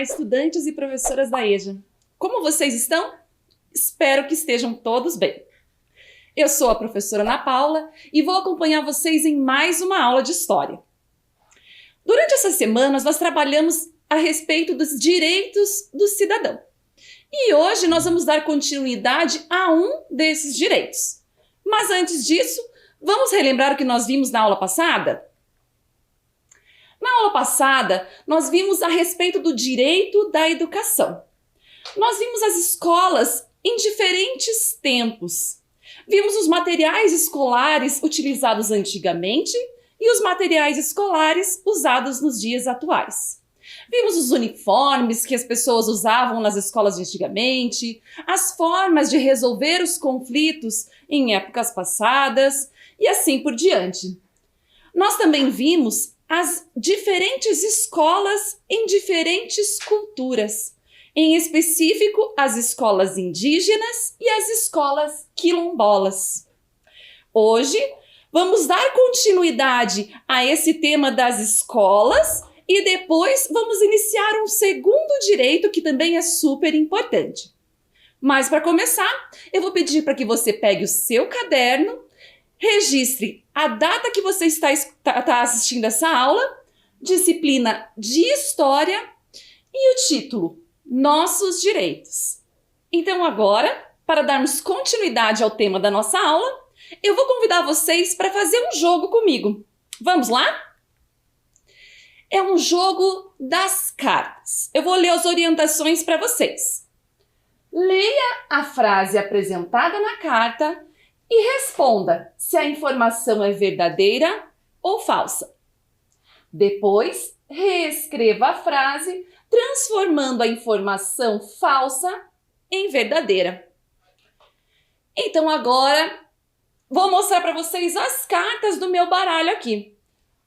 estudantes e professoras da EJA. Como vocês estão? Espero que estejam todos bem. Eu sou a professora Ana Paula e vou acompanhar vocês em mais uma aula de História. Durante essas semanas, nós trabalhamos a respeito dos direitos do cidadão. E hoje nós vamos dar continuidade a um desses direitos. Mas antes disso, vamos relembrar o que nós vimos na aula passada? Na aula passada, nós vimos a respeito do direito da educação. Nós vimos as escolas em diferentes tempos. Vimos os materiais escolares utilizados antigamente e os materiais escolares usados nos dias atuais. Vimos os uniformes que as pessoas usavam nas escolas de antigamente, as formas de resolver os conflitos em épocas passadas e assim por diante. Nós também vimos as diferentes escolas em diferentes culturas, em específico as escolas indígenas e as escolas quilombolas. Hoje vamos dar continuidade a esse tema das escolas e depois vamos iniciar um segundo direito que também é super importante. Mas para começar, eu vou pedir para que você pegue o seu caderno, registre a data que você está assistindo essa aula, disciplina de História e o título, Nossos Direitos. Então agora, para darmos continuidade ao tema da nossa aula, eu vou convidar vocês para fazer um jogo comigo. Vamos lá? É um jogo das cartas. Eu vou ler as orientações para vocês. Leia a frase apresentada na carta e responda se a informação é verdadeira ou falsa. Depois, reescreva a frase, transformando a informação falsa em verdadeira. Então agora, vou mostrar para vocês as cartas do meu baralho aqui.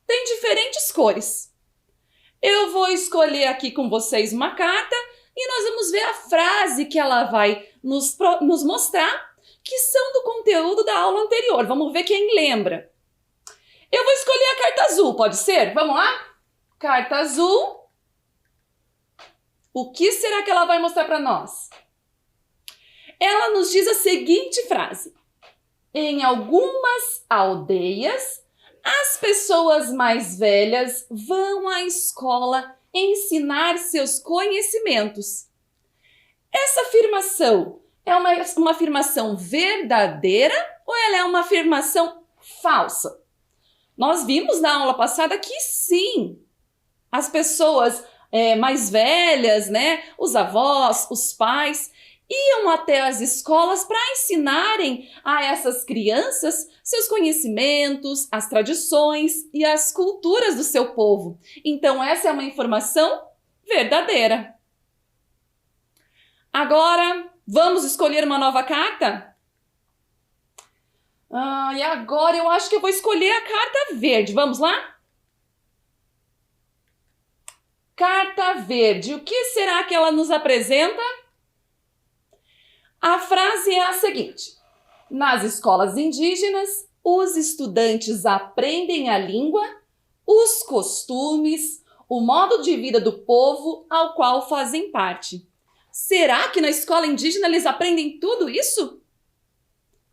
Tem diferentes cores. Eu vou escolher aqui com vocês uma carta e nós vamos ver a frase que ela vai nos mostrar, que são do conteúdo da aula anterior. Vamos ver quem lembra. Eu vou escolher a carta azul, pode ser? Vamos lá? Carta azul. O que será que ela vai mostrar para nós? Ela nos diz a seguinte frase: em algumas aldeias, as pessoas mais velhas vão à escola ensinar seus conhecimentos. Essa afirmação é uma afirmação verdadeira ou ela é uma afirmação falsa? Nós vimos na aula passada que sim, as pessoas mais velhas, né, os avós, os pais, iam até as escolas para ensinarem a essas crianças seus conhecimentos, as tradições e as culturas do seu povo. Então, essa é uma informação verdadeira. Agora, vamos escolher uma nova carta? E agora eu acho que eu vou escolher a carta verde. Vamos lá? Carta verde. O que será que ela nos apresenta? A frase é a seguinte: nas escolas indígenas, os estudantes aprendem a língua, os costumes, o modo de vida do povo ao qual fazem parte. Será que na escola indígena eles aprendem tudo isso?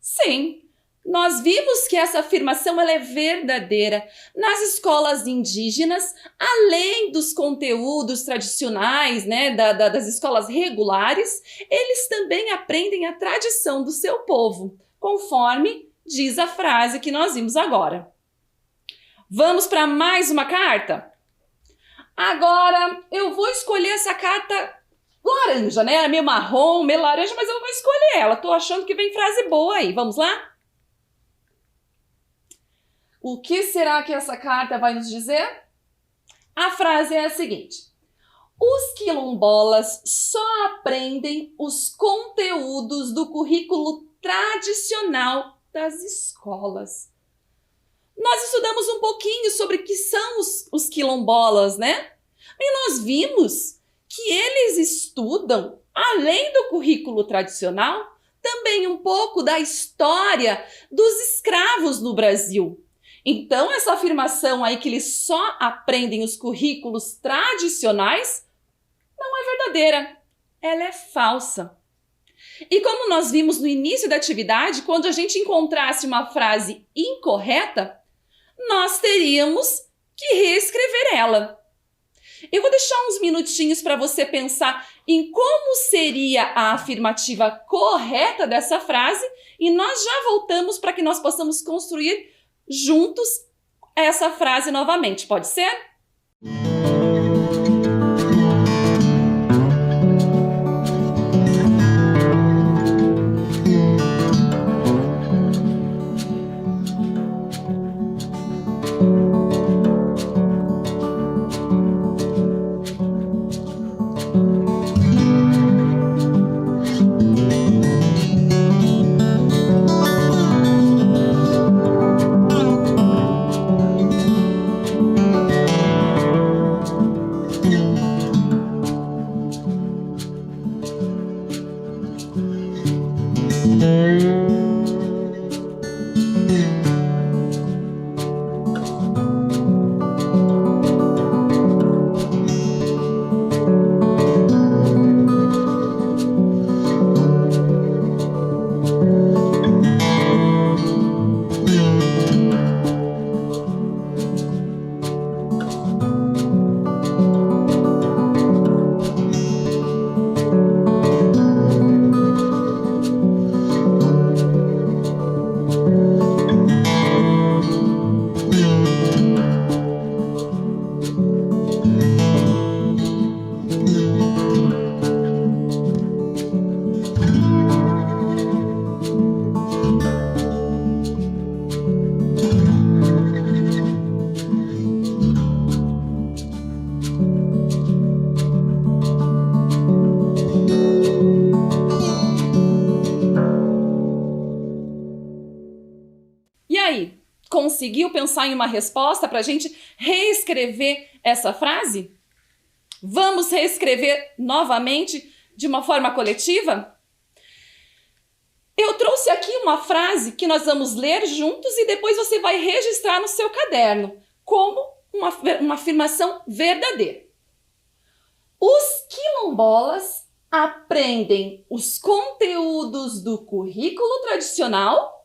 Sim, nós vimos que essa afirmação ela é verdadeira. Nas escolas indígenas, além dos conteúdos tradicionais, né, das escolas regulares, eles também aprendem a tradição do seu povo, conforme diz a frase que nós vimos agora. Vamos para mais uma carta? Agora eu vou escolher essa carta laranja, né? É meio marrom, meio laranja, mas eu vou escolher ela. Tô achando que vem frase boa aí. Vamos lá? O que será que essa carta vai nos dizer? A frase é a seguinte: os quilombolas só aprendem os conteúdos do currículo tradicional das escolas. Nós estudamos um pouquinho sobre o que são os quilombolas, né? E nós vimos que eles estudam, além do currículo tradicional, também um pouco da história dos escravos no Brasil. Então, essa afirmação aí que eles só aprendem os currículos tradicionais não é verdadeira, ela é falsa. E como nós vimos no início da atividade, quando a gente encontrasse uma frase incorreta, nós teríamos que reescrever ela. Eu vou deixar uns minutinhos para você pensar em como seria a afirmativa correta dessa frase e nós já voltamos para que nós possamos construir juntos essa frase novamente. Pode ser? E aí, conseguiu pensar em uma resposta para a gente reescrever essa frase? Vamos reescrever novamente de uma forma coletiva? Eu trouxe aqui uma frase que nós vamos ler juntos e depois você vai registrar no seu caderno como uma afirmação verdadeira. Os quilombolas aprendem os conteúdos do currículo tradicional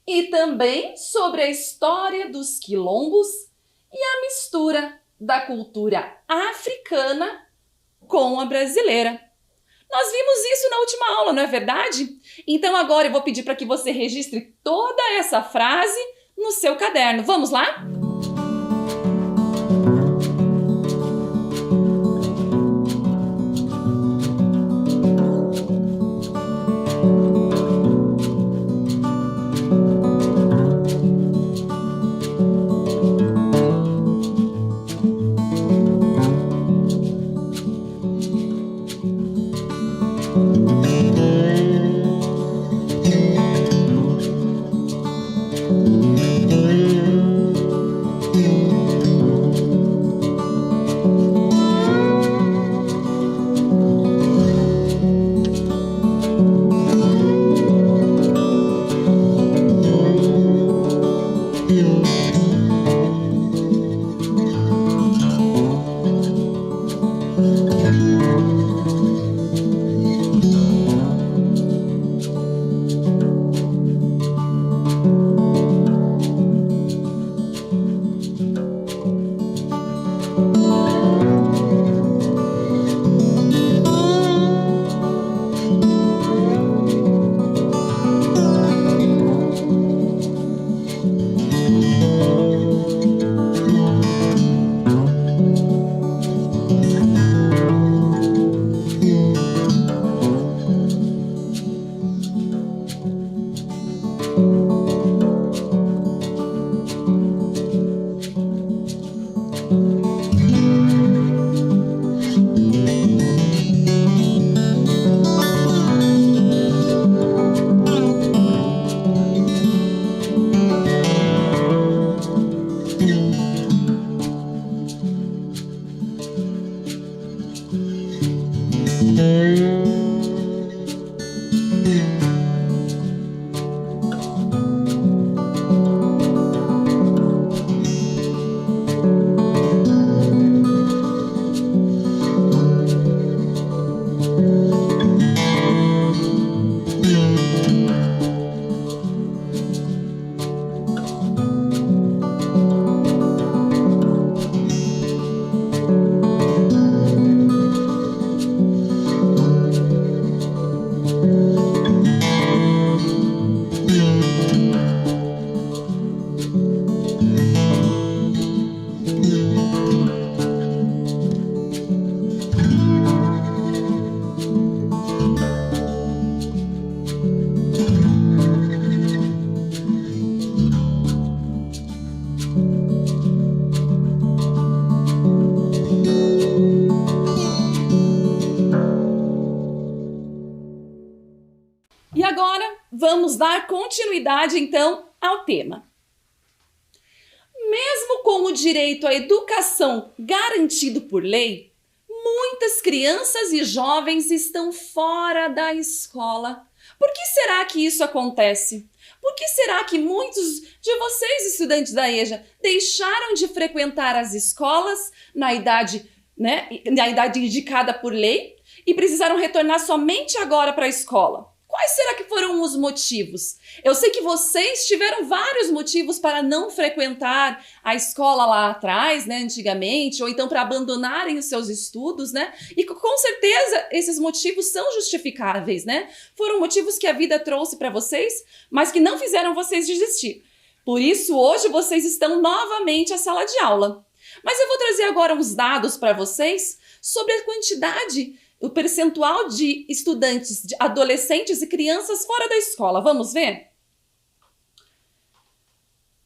e também sobre a história dos quilombos e a mistura da cultura africana com a brasileira. Nós vimos isso na última aula, não é verdade? Então agora eu vou pedir para que você registre toda essa frase no seu caderno. Vamos lá? Vamos dar continuidade, então, ao tema. Mesmo com o direito à educação garantido por lei, muitas crianças e jovens estão fora da escola. Por que será que isso acontece? Por que será que muitos de vocês, estudantes da EJA, deixaram de frequentar as escolas na idade indicada por lei e precisaram retornar somente agora para a escola? Quais será que foram os motivos? Eu sei que vocês tiveram vários motivos para não frequentar a escola lá atrás, antigamente, ou então para abandonarem os seus estudos, E com certeza esses motivos são justificáveis, Foram motivos que a vida trouxe para vocês, mas que não fizeram vocês desistir. Por isso, hoje vocês estão novamente à sala de aula. Mas eu vou trazer agora uns dados para vocês sobre a quantidade, o percentual de estudantes, de adolescentes e crianças fora da escola. Vamos ver?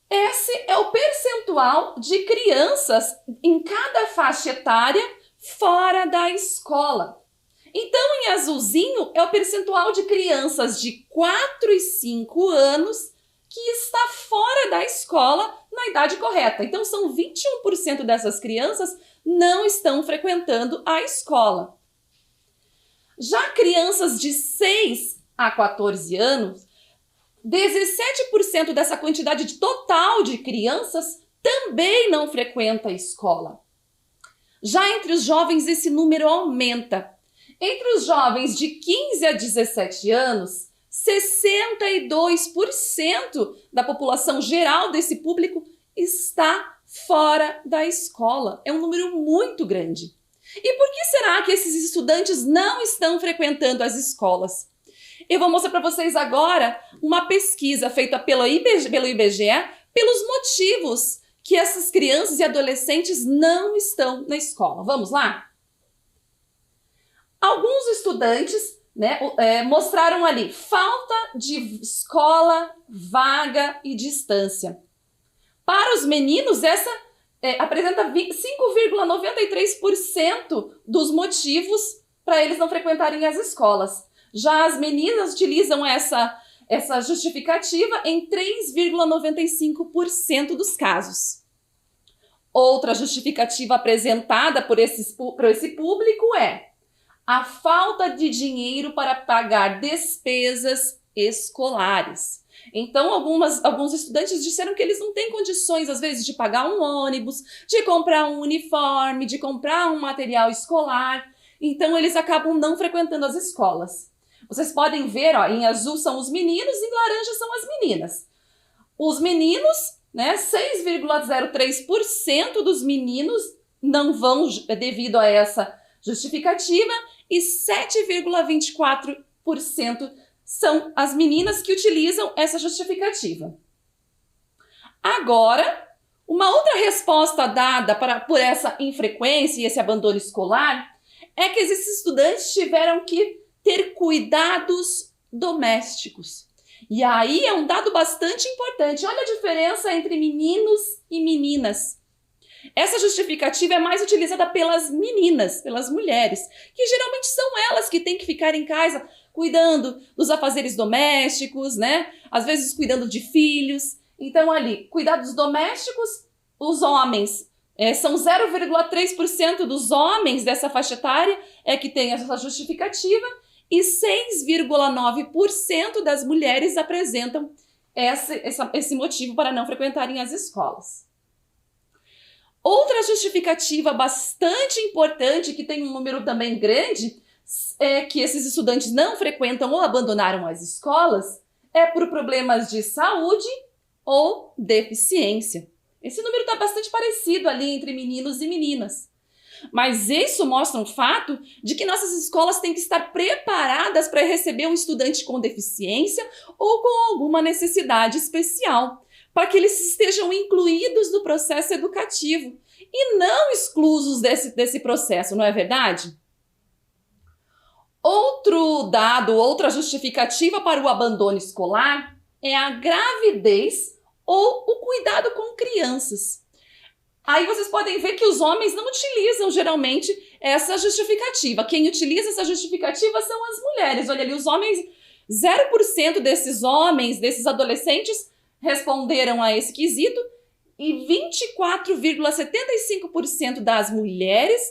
Esse é o percentual de crianças em cada faixa etária fora da escola. Então, em azulzinho, é o percentual de crianças de 4 e 5 anos que está fora da escola na idade correta. Então, são 21% dessas crianças não estão frequentando a escola. Já crianças de 6 a 14 anos, 17% dessa quantidade total de crianças também não frequenta a escola. Já entre os jovens, esse número aumenta. Entre os jovens de 15 a 17 anos, 62% da população geral desse público está fora da escola. É um número muito grande. E por que será que esses estudantes não estão frequentando as escolas? Eu vou mostrar para vocês agora uma pesquisa feita pelo IBGE, pelos motivos que essas crianças e adolescentes não estão na escola. Vamos lá? Alguns estudantes mostraram ali falta de escola, vaga e distância. Para os meninos, essa apresenta 5,93% dos motivos para eles não frequentarem as escolas. Já as meninas utilizam essa justificativa em 3,95% dos casos. Outra justificativa apresentada por esse público é a falta de dinheiro para pagar despesas escolares. Então, alguns estudantes disseram que eles não têm condições, às vezes, de pagar um ônibus, de comprar um uniforme, de comprar um material escolar. Então, eles acabam não frequentando as escolas. Vocês podem ver, em azul são os meninos e em laranja são as meninas. Os meninos, 6,03% dos meninos não vão devido a essa justificativa e 7,24% são as meninas que utilizam essa justificativa. Agora, uma outra resposta dada por essa infrequência e esse abandono escolar é que esses estudantes tiveram que ter cuidados domésticos. E aí é um dado bastante importante. Olha a diferença entre meninos e meninas. Essa justificativa é mais utilizada pelas meninas, pelas mulheres, que geralmente são elas que têm que ficar em casa cuidando dos afazeres domésticos, Às vezes cuidando de filhos. Então ali, cuidados domésticos, os homens, são 0,3% dos homens dessa faixa etária que tem essa justificativa e 6,9% das mulheres apresentam esse motivo para não frequentarem as escolas. Outra justificativa bastante importante, que tem um número também grande, é que esses estudantes não frequentam ou abandonaram as escolas, é por problemas de saúde ou deficiência. Esse número está bastante parecido ali entre meninos e meninas. Mas isso mostra um fato de que nossas escolas têm que estar preparadas para receber um estudante com deficiência ou com alguma necessidade especial, para que eles estejam incluídos no processo educativo e não exclusos desse processo, não é verdade? Outro dado, outra justificativa para o abandono escolar é a gravidez ou o cuidado com crianças. Aí vocês podem ver que os homens não utilizam geralmente essa justificativa. Quem utiliza essa justificativa são as mulheres. Olha ali, os homens 0% desses homens, desses adolescentes, responderam a esse quesito e 24,75% das mulheres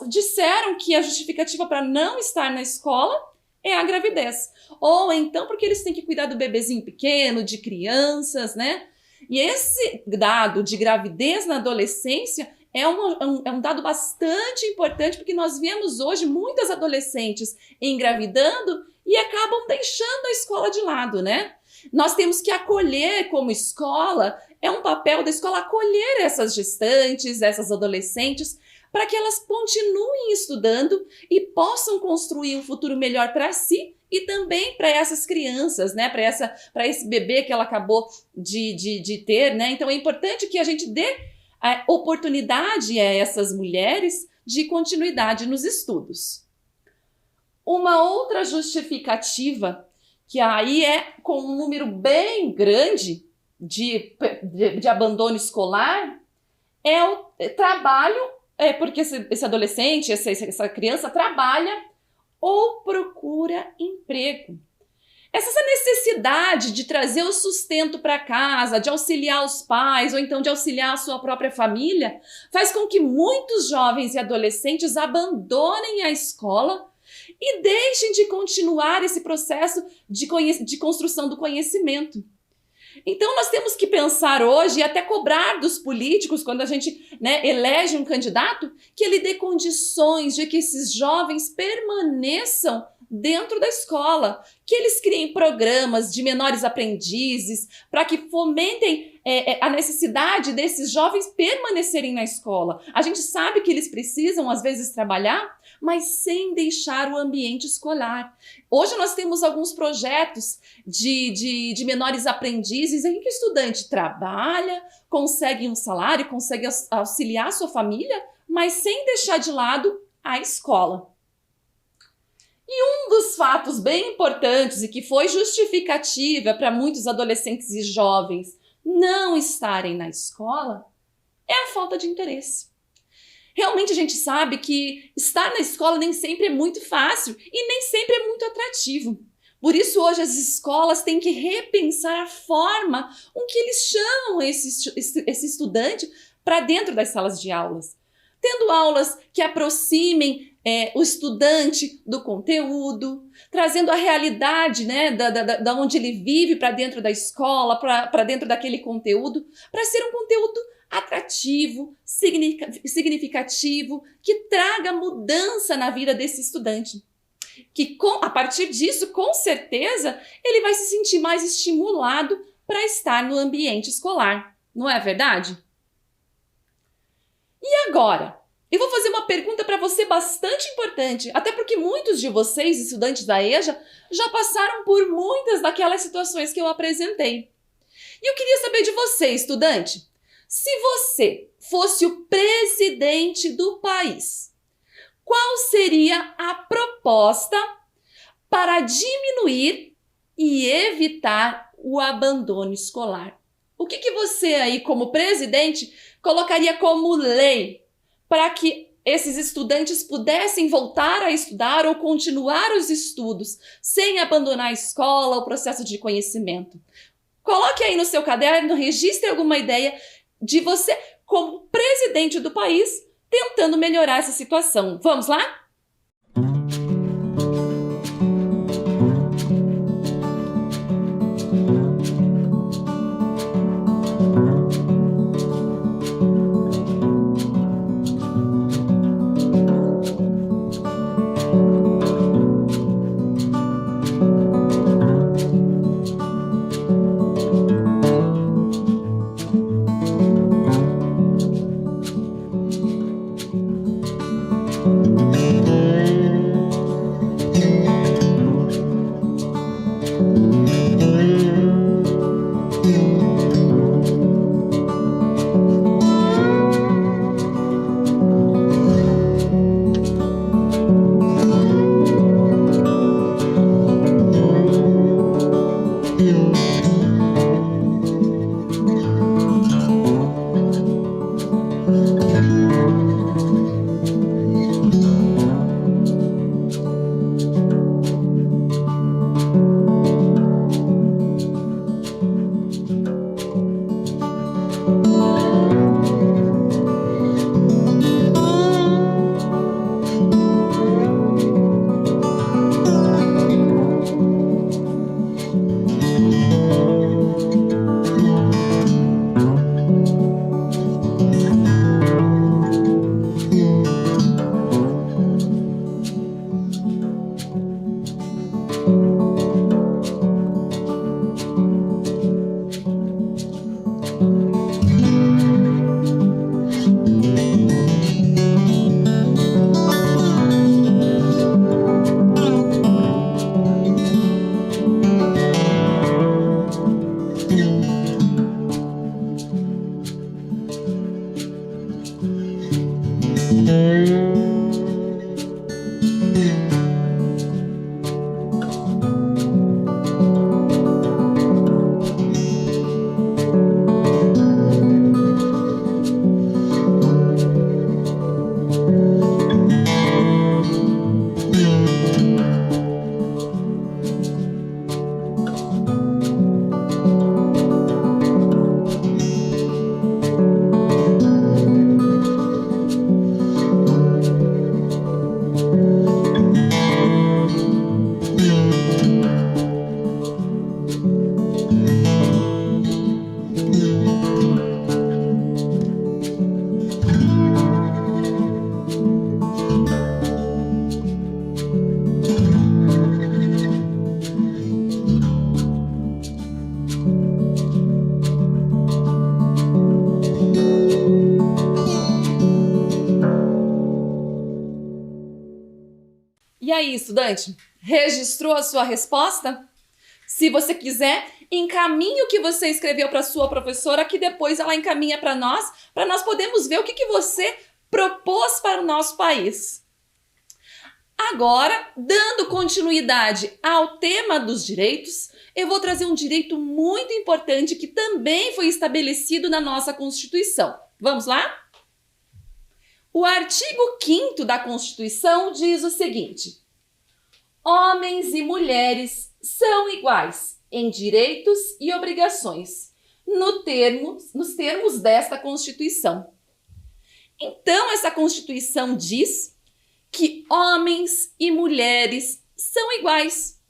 disseram que a justificativa para não estar na escola é a gravidez. Ou então porque eles têm que cuidar do bebezinho pequeno, de crianças, né? E esse dado de gravidez na adolescência é um dado bastante importante, porque nós vemos hoje muitas adolescentes engravidando e acabam deixando a escola de lado, né? Nós temos que acolher como escola, é um papel da escola acolher essas gestantes, essas adolescentes, para que elas continuem estudando e possam construir um futuro melhor para si e também para essas crianças, né? Para esse bebê que ela acabou de ter, né? Então é importante que a gente dê a oportunidade a essas mulheres de continuidade nos estudos. Uma outra justificativa, que aí é com um número bem grande de abandono escolar, é o trabalho, porque esse adolescente, essa criança trabalha ou procura emprego. Essa necessidade de trazer o sustento para casa, de auxiliar os pais ou então de auxiliar a sua própria família, faz com que muitos jovens e adolescentes abandonem a escola e deixem de continuar esse processo de construção do conhecimento. Então nós temos que pensar hoje e até cobrar dos políticos, quando a gente, né, elege um candidato, que ele dê condições de que esses jovens permaneçam dentro da escola, que eles criem programas de menores aprendizes para que fomentem a necessidade desses jovens permanecerem na escola. A gente sabe que eles precisam, às vezes, trabalhar, mas sem deixar o ambiente escolar. Hoje nós temos alguns projetos de menores aprendizes em que o estudante trabalha, consegue um salário, consegue auxiliar a sua família, mas sem deixar de lado a escola. E um dos fatos bem importantes e que foi justificativa para muitos adolescentes e jovens não estarem na escola é a falta de interesse. Realmente a gente sabe que estar na escola nem sempre é muito fácil e nem sempre é muito atrativo. Por isso hoje as escolas têm que repensar a forma com que eles chamam esse estudante para dentro das salas de aulas. Tendo aulas que aproximem o estudante do conteúdo, trazendo a realidade, né, da onde ele vive para dentro da escola, para dentro daquele conteúdo, para ser um conteúdo atrativo, significativo, que traga mudança na vida desse estudante. Que a partir disso, com certeza, ele vai se sentir mais estimulado para estar no ambiente escolar. Não é verdade? E agora? Eu vou fazer uma pergunta para você bastante importante, até porque muitos de vocês, estudantes da EJA, já passaram por muitas daquelas situações que eu apresentei. E eu queria saber de você, estudante, se você fosse o presidente do país, qual seria a proposta para diminuir e evitar o abandono escolar? O que você aí, como presidente, colocaria como lei para que esses estudantes pudessem voltar a estudar ou continuar os estudos sem abandonar a escola, o processo de conhecimento? Coloque aí no seu caderno, registre alguma ideia de você como presidente do país tentando melhorar essa situação. Vamos lá? E aí, estudante, registrou a sua resposta? Se você quiser, encaminhe o que você escreveu para sua professora, que depois ela encaminha para nós podermos ver o que você propôs para o nosso país. Agora, dando continuidade ao tema dos direitos, eu vou trazer um direito muito importante que também foi estabelecido na nossa Constituição. Vamos lá? O artigo 5º da Constituição diz o seguinte: homens e mulheres são iguais em direitos e obrigações, nos termos desta Constituição. Então, essa Constituição diz que homens e mulheres são iguais.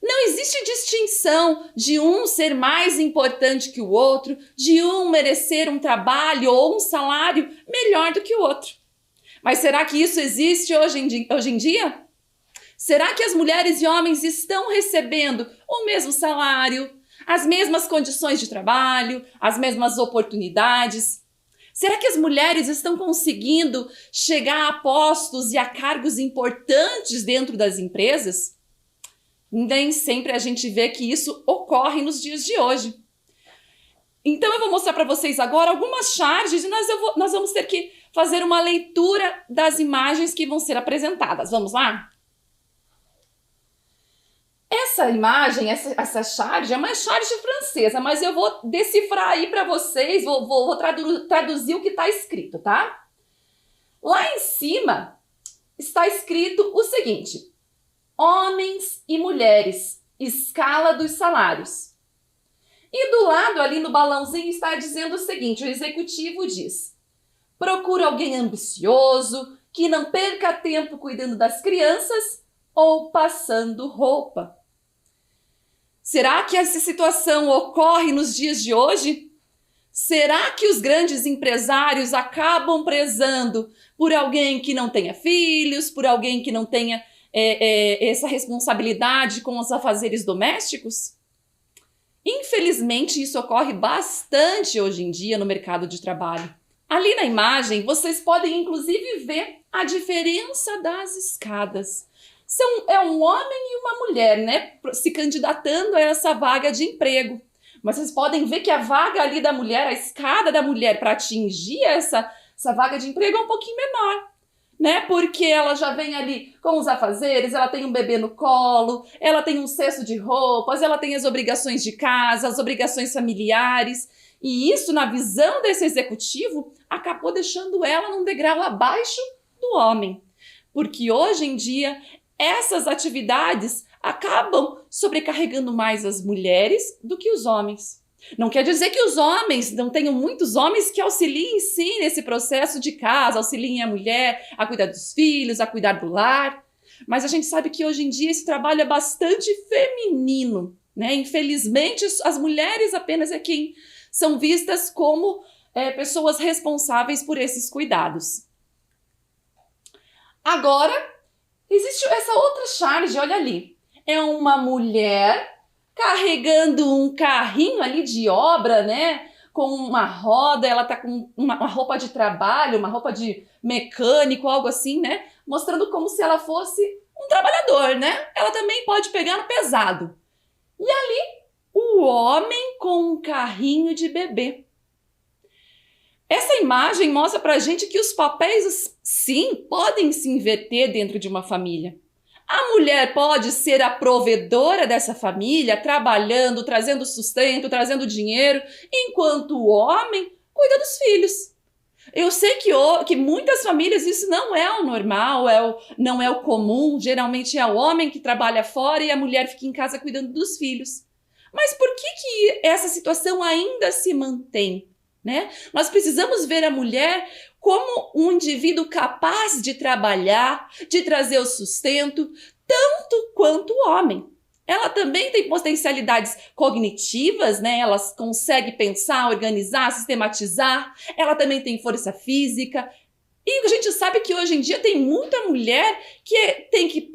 Não existe distinção de um ser mais importante que o outro, de um merecer um trabalho ou um salário melhor do que o outro. Mas será que isso existe hoje em dia? Será que as mulheres e homens estão recebendo o mesmo salário, as mesmas condições de trabalho, as mesmas oportunidades? Será que as mulheres estão conseguindo chegar a postos e a cargos importantes dentro das empresas? Nem sempre a gente vê que isso ocorre nos dias de hoje. Então eu vou mostrar para vocês agora algumas charges e nós vamos ter que fazer uma leitura das imagens que vão ser apresentadas. Vamos lá? Essa imagem, essa charge é uma charge francesa, mas eu vou decifrar aí para vocês, vou traduzir o que está escrito, tá? Lá em cima está escrito o seguinte: homens e mulheres, escala dos salários. E do lado ali no balãozinho está dizendo o seguinte, o executivo diz: procura alguém ambicioso, que não perca tempo cuidando das crianças ou passando roupa. Será que essa situação ocorre nos dias de hoje? Será que os grandes empresários acabam prezando por alguém que não tenha filhos, por alguém que não tenha essa responsabilidade com os afazeres domésticos? Infelizmente, isso ocorre bastante hoje em dia no mercado de trabalho. Ali na imagem, vocês podem inclusive ver a diferença das escadas. É um homem e uma mulher, né, se candidatando a essa vaga de emprego. Mas vocês podem ver que a vaga ali da mulher, a escada da mulher para atingir essa vaga de emprego é um pouquinho menor, né? Porque ela já vem ali com os afazeres, ela tem um bebê no colo, ela tem um cesto de roupas, ela tem as obrigações de casa, as obrigações familiares. E isso, na visão desse executivo, acabou deixando ela num degrau abaixo do homem. Porque hoje em dia, essas atividades acabam sobrecarregando mais as mulheres do que os homens. Não quer dizer que os homens, não tenham muitos homens que auxiliem sim nesse processo de casa, auxiliem a mulher a cuidar dos filhos, a cuidar do lar. Mas a gente sabe que hoje em dia esse trabalho é bastante feminino, né? Infelizmente, as mulheres apenas é quem são vistas como pessoas responsáveis por esses cuidados. Agora, existe essa outra charge, olha ali. É uma mulher carregando um carrinho ali de obra, né? Com uma roda, ela tá com uma roupa de trabalho, uma roupa de mecânico, algo assim, né? Mostrando como se ela fosse um trabalhador, né? Ela também pode pegar no pesado. E ali, o homem com um carrinho de bebê. Essa imagem mostra pra gente que os papéis, sim, podem se inverter dentro de uma família. A mulher pode ser a provedora dessa família, trabalhando, trazendo sustento, trazendo dinheiro, enquanto o homem cuida dos filhos. Eu sei que muitas famílias isso não é o normal, não é o comum. Geralmente é o homem que trabalha fora e a mulher fica em casa cuidando dos filhos. Mas por que essa situação ainda se mantém, né? Nós precisamos ver a mulher como um indivíduo capaz de trabalhar, de trazer o sustento, tanto quanto o homem. Ela também tem potencialidades cognitivas, né? Ela consegue pensar, organizar, sistematizar. Ela também tem força física. E a gente sabe que hoje em dia tem muita mulher que tem que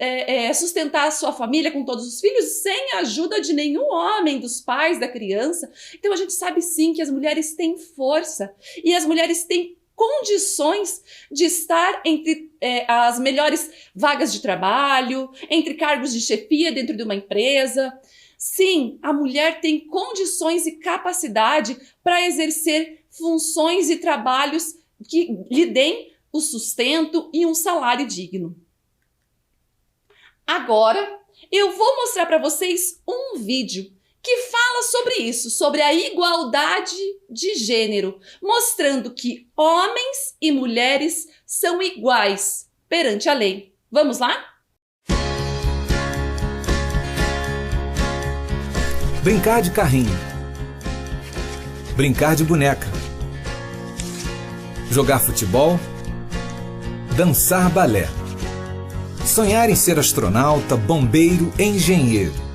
sustentar a sua família com todos os filhos sem a ajuda de nenhum homem, dos pais, da criança. Então a gente sabe sim que as mulheres têm força e as mulheres têm condições de estar entre as melhores vagas de trabalho, entre cargos de chefia dentro de uma empresa. Sim, a mulher tem condições e capacidade para exercer funções e trabalhos que lhe deem o sustento e um salário digno. Agora, eu vou mostrar para vocês um vídeo que fala sobre isso, sobre a igualdade de gênero, mostrando que homens e mulheres são iguais perante a lei. Vamos lá? Brincar de carrinho. Brincar de boneca. Jogar futebol. Dançar balé. Sonhar em ser astronauta, bombeiro, engenheiro.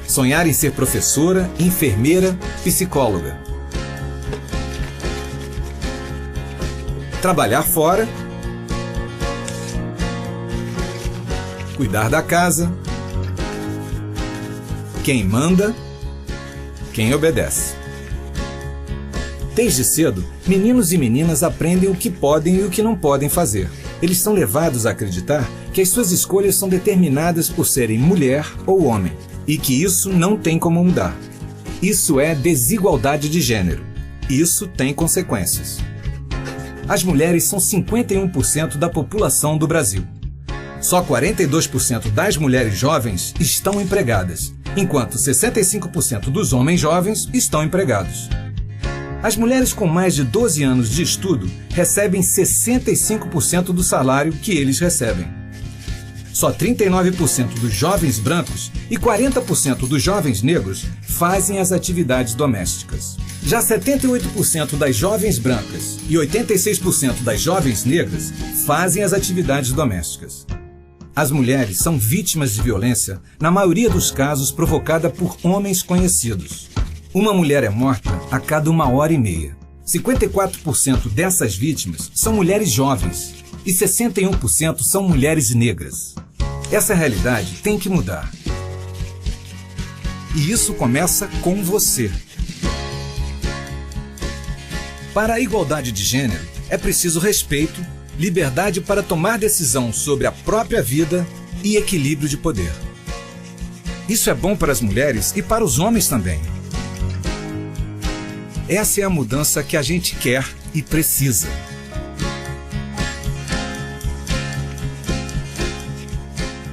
Sonhar em ser professora, enfermeira, psicóloga. Trabalhar fora. Cuidar da casa. Quem manda, quem obedece. Desde cedo, meninos e meninas aprendem o que podem e o que não podem fazer. Eles são levados a acreditar que as suas escolhas são determinadas por serem mulher ou homem. E que isso não tem como mudar. Isso é desigualdade de gênero. Isso tem consequências. As mulheres são 51% da população do Brasil. Só 42% das mulheres jovens estão empregadas, enquanto 65% dos homens jovens estão empregados. As mulheres com mais de 12 anos de estudo recebem 65% do salário que eles recebem. Só 39% dos jovens brancos e 40% dos jovens negros fazem as atividades domésticas. Já 78% das jovens brancas e 86% das jovens negras fazem as atividades domésticas. As mulheres são vítimas de violência, na maioria dos casos provocada por homens conhecidos. Uma mulher é morta a cada 1h30. 54% dessas vítimas são mulheres jovens e 61% são mulheres negras. Essa realidade tem que mudar. E isso começa com você. Para a igualdade de gênero, é preciso respeito, liberdade para tomar decisão sobre a própria vida e equilíbrio de poder. Isso é bom para as mulheres e para os homens também. Essa é a mudança que a gente quer e precisa.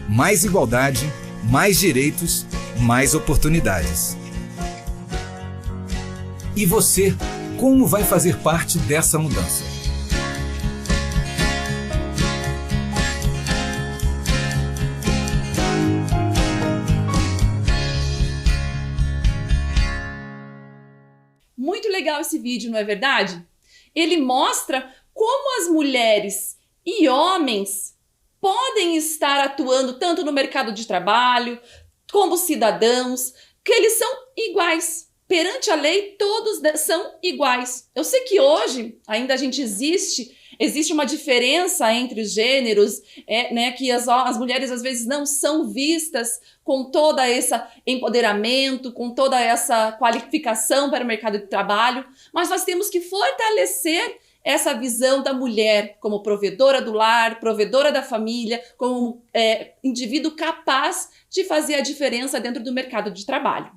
Mais igualdade, mais direitos, mais oportunidades. E você, como vai fazer parte dessa mudança? legal esse vídeo, não é verdade? Ele mostra como as mulheres e homens podem estar atuando tanto no mercado de trabalho, como cidadãos, que eles são iguais. Perante a lei, todos são iguais. Eu sei que hoje ainda existe uma diferença entre os gêneros, né, que as mulheres às vezes não são vistas com todo esse empoderamento, com toda essa qualificação para o mercado de trabalho, mas nós temos que fortalecer essa visão da mulher como provedora do lar, provedora da família, como indivíduo capaz de fazer a diferença dentro do mercado de trabalho.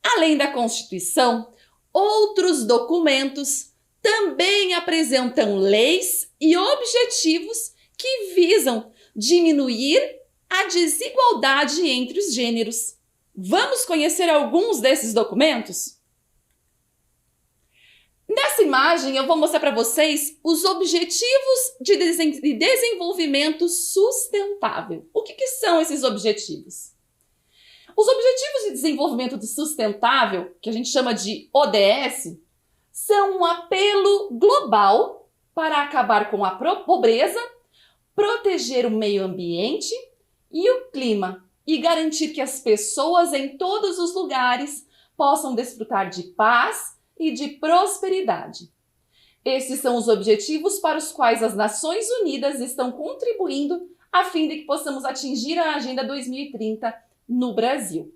Além da Constituição, outros documentos também apresentam leis e objetivos que visam diminuir a desigualdade entre os gêneros. Vamos conhecer alguns desses documentos? Nessa imagem eu vou mostrar para vocês os Objetivos de Desenvolvimento Sustentável. O que são esses objetivos? Os Objetivos de Desenvolvimento Sustentável, que a gente chama de ODS, são um apelo global para acabar com a pobreza, proteger o meio ambiente e o clima e garantir que as pessoas em todos os lugares possam desfrutar de paz e de prosperidade. Esses são os objetivos para os quais as Nações Unidas estão contribuindo a fim de que possamos atingir a Agenda 2030 no Brasil.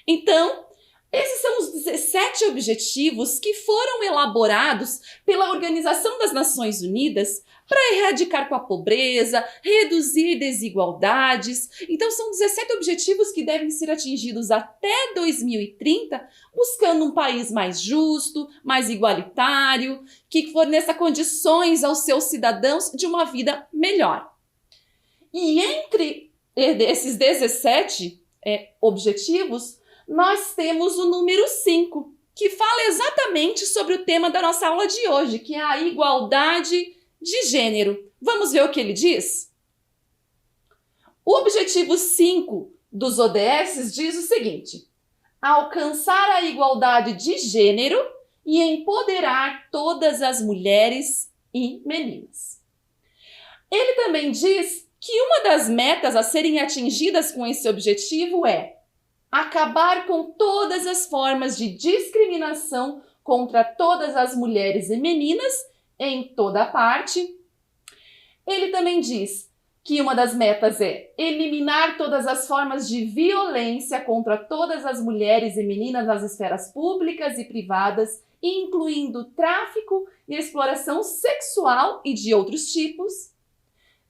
Então, esses são os 17 objetivos que foram elaborados pela Organização das Nações Unidas para erradicar com a pobreza, reduzir desigualdades. Então, são 17 objetivos que devem ser atingidos até 2030, buscando um país mais justo, mais igualitário, que forneça condições aos seus cidadãos de uma vida melhor. E entre esses 17 objetivos, nós temos o número 5, que fala exatamente sobre o tema da nossa aula de hoje, que é a igualdade de gênero. Vamos ver o que ele diz? O objetivo 5 dos ODS diz o seguinte: alcançar a igualdade de gênero e empoderar todas as mulheres e meninas. Ele também diz que uma das metas a serem atingidas com esse objetivo é acabar com todas as formas de discriminação contra todas as mulheres e meninas em toda parte. Ele também diz que uma das metas é eliminar todas as formas de violência contra todas as mulheres e meninas nas esferas públicas e privadas, incluindo tráfico e exploração sexual e de outros tipos.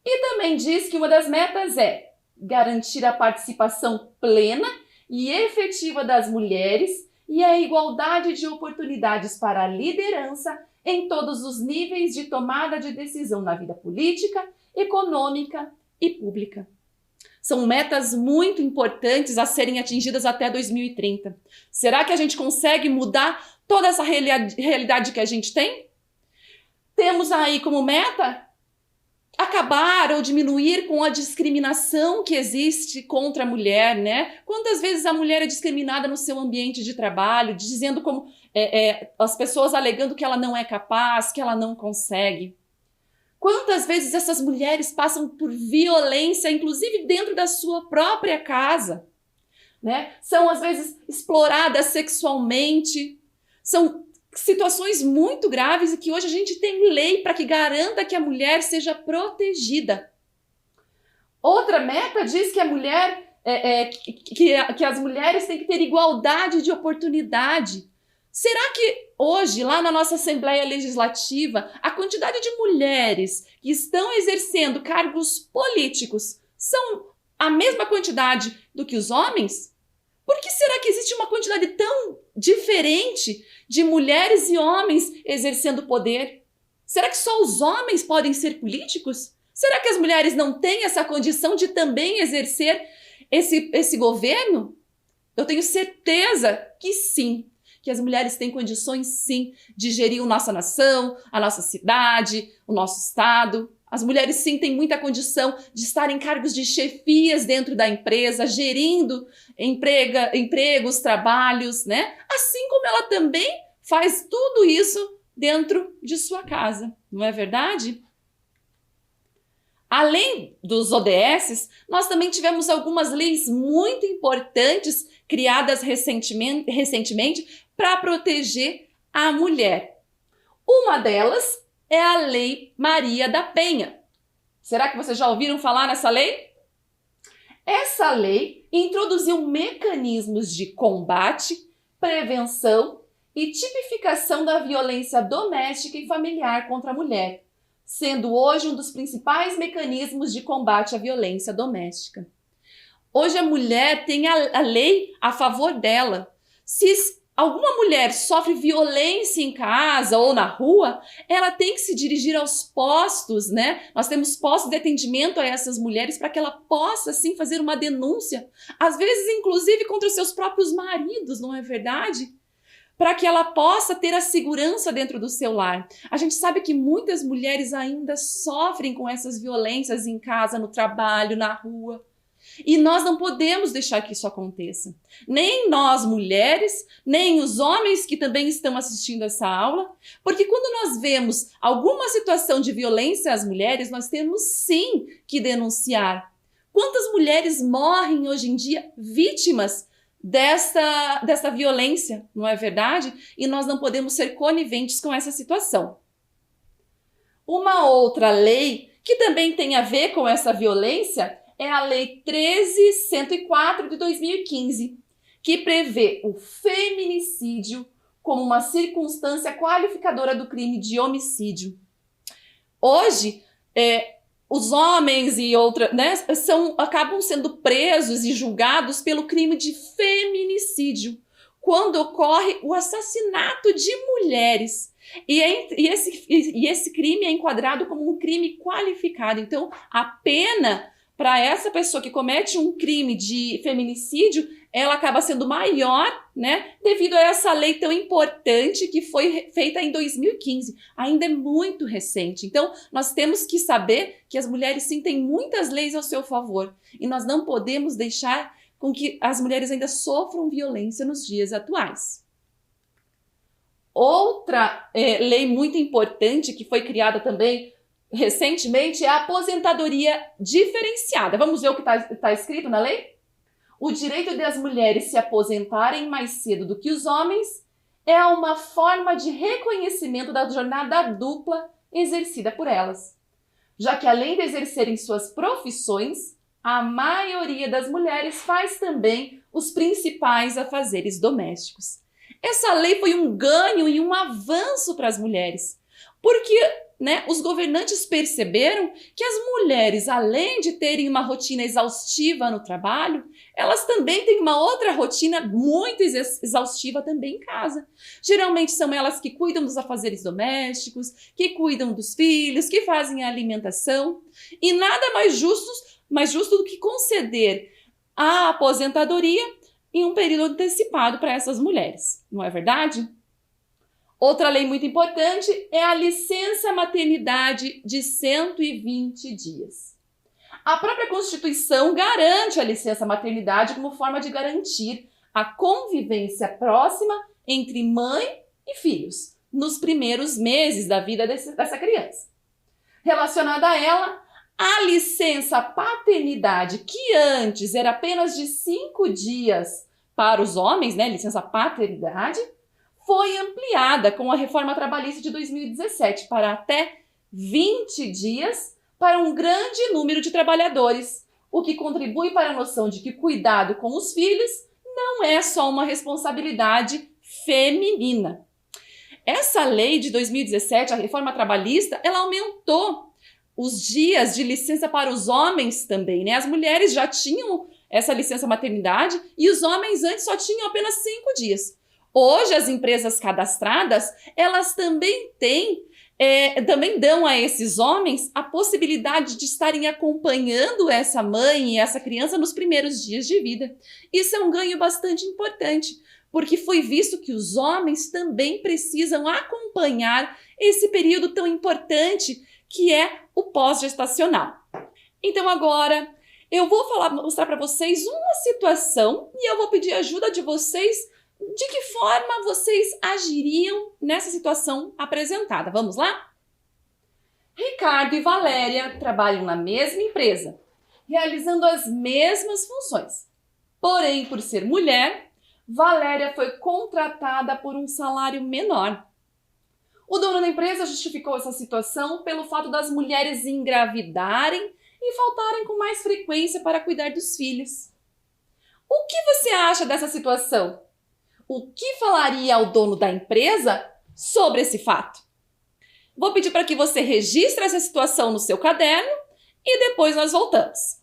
E também diz que uma das metas é garantir a participação plena e efetiva das mulheres e a igualdade de oportunidades para a liderança em todos os níveis de tomada de decisão na vida política, econômica e pública. São metas muito importantes a serem atingidas até 2030. Será que a gente consegue mudar toda essa realidade que a gente tem? Temos aí como meta acabar ou diminuir com a discriminação que existe contra a mulher, né? Quantas vezes a mulher é discriminada no seu ambiente de trabalho, dizendo como as pessoas alegando que ela não é capaz, que ela não consegue. Quantas vezes essas mulheres passam por violência, inclusive dentro da sua própria casa, né? São às vezes exploradas sexualmente, são situações muito graves e que hoje a gente tem lei para que garanta que a mulher seja protegida. Outra meta diz que a mulher, que as mulheres têm que ter igualdade de oportunidade. Será que hoje, lá na nossa Assembleia Legislativa, a quantidade de mulheres que estão exercendo cargos políticos são a mesma quantidade do que os homens? Por que será que existe uma quantidade tão diferente de mulheres e homens exercendo poder? Será que só os homens podem ser políticos? Será que as mulheres não têm essa condição de também exercer esse governo? Eu tenho certeza que sim, que as mulheres têm condições sim de gerir a nossa nação, a nossa cidade, o nosso estado. As mulheres sim têm muita condição de estar em cargos de chefias dentro da empresa, gerindo empregos, trabalhos, né? Assim como ela também faz tudo isso dentro de sua casa, não é verdade? Além dos ODSs, nós também tivemos algumas leis muito importantes criadas recentemente para proteger a mulher. Uma delas é a Lei Maria da Penha. Será que vocês já ouviram falar nessa lei? Essa lei introduziu mecanismos de combate, prevenção e tipificação da violência doméstica e familiar contra a mulher, sendo hoje um dos principais mecanismos de combate à violência doméstica. Hoje a mulher tem a lei a favor dela. Se alguma mulher sofre violência em casa ou na rua, ela tem que se dirigir aos postos, né? Nós temos postos de atendimento a essas mulheres para que ela possa, sim, fazer uma denúncia, às vezes, inclusive, contra os seus próprios maridos, não é verdade? Para que ela possa ter a segurança dentro do seu lar. A gente sabe que muitas mulheres ainda sofrem com essas violências em casa, no trabalho, na rua. E nós não podemos deixar que isso aconteça. Nem nós, mulheres, nem os homens que também estão assistindo essa aula, porque quando nós vemos alguma situação de violência às mulheres, nós temos sim que denunciar. Quantas mulheres morrem hoje em dia vítimas dessa violência, não é verdade? E nós não podemos ser coniventes com essa situação. Uma outra lei que também tem a ver com essa violência é a Lei 13.104 de 2015, que prevê o feminicídio como uma circunstância qualificadora do crime de homicídio. Hoje, os homens e outras, né, acabam sendo presos e julgados pelo crime de feminicídio, quando ocorre o assassinato de mulheres. E esse crime é enquadrado como um crime qualificado. Então, a pena para essa pessoa que comete um crime de feminicídio, ela acaba sendo maior, né, devido a essa lei tão importante que foi feita em 2015. Ainda é muito recente. Então, nós temos que saber que as mulheres sim têm muitas leis ao seu favor e nós não podemos deixar com que as mulheres ainda sofram violência nos dias atuais. Outra lei muito importante que foi criada também recentemente é a aposentadoria diferenciada. Vamos ver o que está escrito na lei? O direito das mulheres se aposentarem mais cedo do que os homens é uma forma de reconhecimento da jornada dupla exercida por elas, já que além de exercerem suas profissões, a maioria das mulheres faz também os principais afazeres domésticos. Essa lei foi um ganho e um avanço para as mulheres, porque os governantes perceberam que as mulheres, além de terem uma rotina exaustiva no trabalho, elas também têm uma outra rotina muito exaustiva também em casa. Geralmente são elas que cuidam dos afazeres domésticos, que cuidam dos filhos, que fazem a alimentação. E nada mais justo do que conceder a aposentadoria em um período antecipado para essas mulheres, não é verdade? Outra lei muito importante é a licença maternidade de 120 dias. A própria Constituição garante a licença maternidade como forma de garantir a convivência próxima entre mãe e filhos nos primeiros meses da vida dessa criança. Relacionada a ela, a licença paternidade, que antes era apenas de 5 dias para os homens, licença paternidade, foi ampliada com a reforma trabalhista de 2017 para até 20 dias para um grande número de trabalhadores, o que contribui para a noção de que cuidado com os filhos não é só uma responsabilidade feminina. Essa lei de 2017, a reforma trabalhista, ela aumentou os dias de licença para os homens também, As mulheres já tinham essa licença maternidade e os homens antes só tinham apenas 5 dias. Hoje, as empresas cadastradas, elas também dão a esses homens a possibilidade de estarem acompanhando essa mãe e essa criança nos primeiros dias de vida. Isso é um ganho bastante importante, porque foi visto que os homens também precisam acompanhar esse período tão importante que é o pós-gestacional. Então agora eu vou mostrar para vocês uma situação e eu vou pedir ajuda de vocês de que forma vocês agiriam nessa situação apresentada. Vamos lá? Ricardo e Valéria trabalham na mesma empresa, realizando as mesmas funções. Porém, por ser mulher, Valéria foi contratada por um salário menor. O dono da empresa justificou essa situação pelo fato das mulheres engravidarem e faltarem com mais frequência para cuidar dos filhos. O que você acha dessa situação? O que falaria ao dono da empresa sobre esse fato? Vou pedir para que você registre essa situação no seu caderno e depois nós voltamos.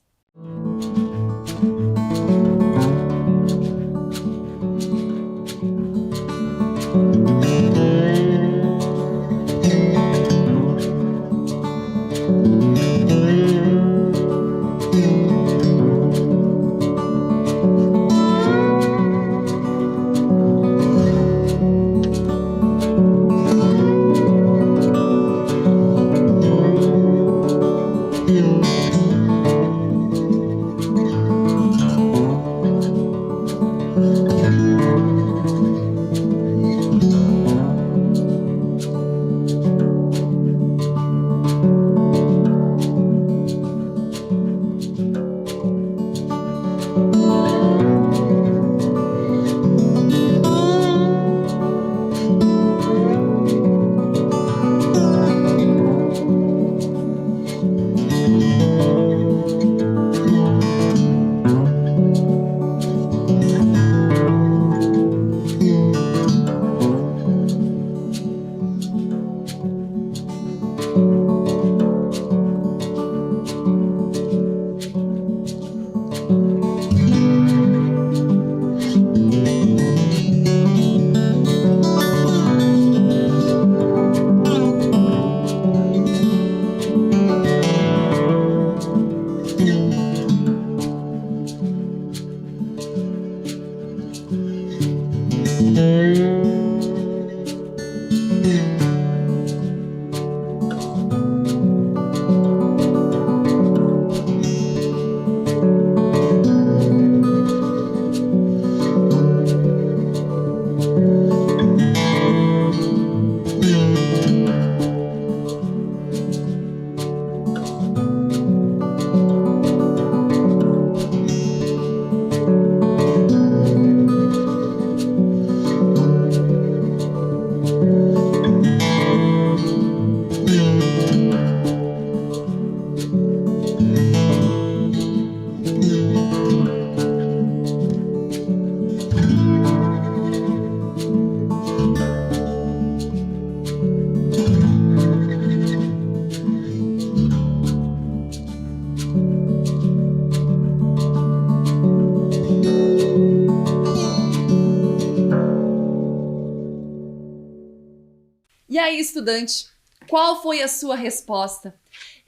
E aí, estudante, qual foi a sua resposta?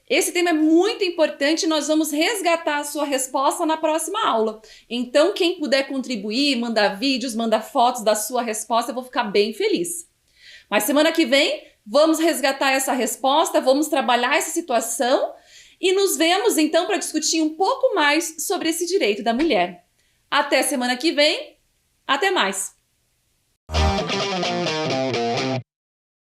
Esse tema é muito importante e nós vamos resgatar a sua resposta na próxima aula. Então, quem puder contribuir, mandar vídeos, mandar fotos da sua resposta, eu vou ficar bem feliz. Mas semana que vem, vamos resgatar essa resposta, vamos trabalhar essa situação e nos vemos então para discutir um pouco mais sobre esse direito da mulher. Até semana que vem, até mais!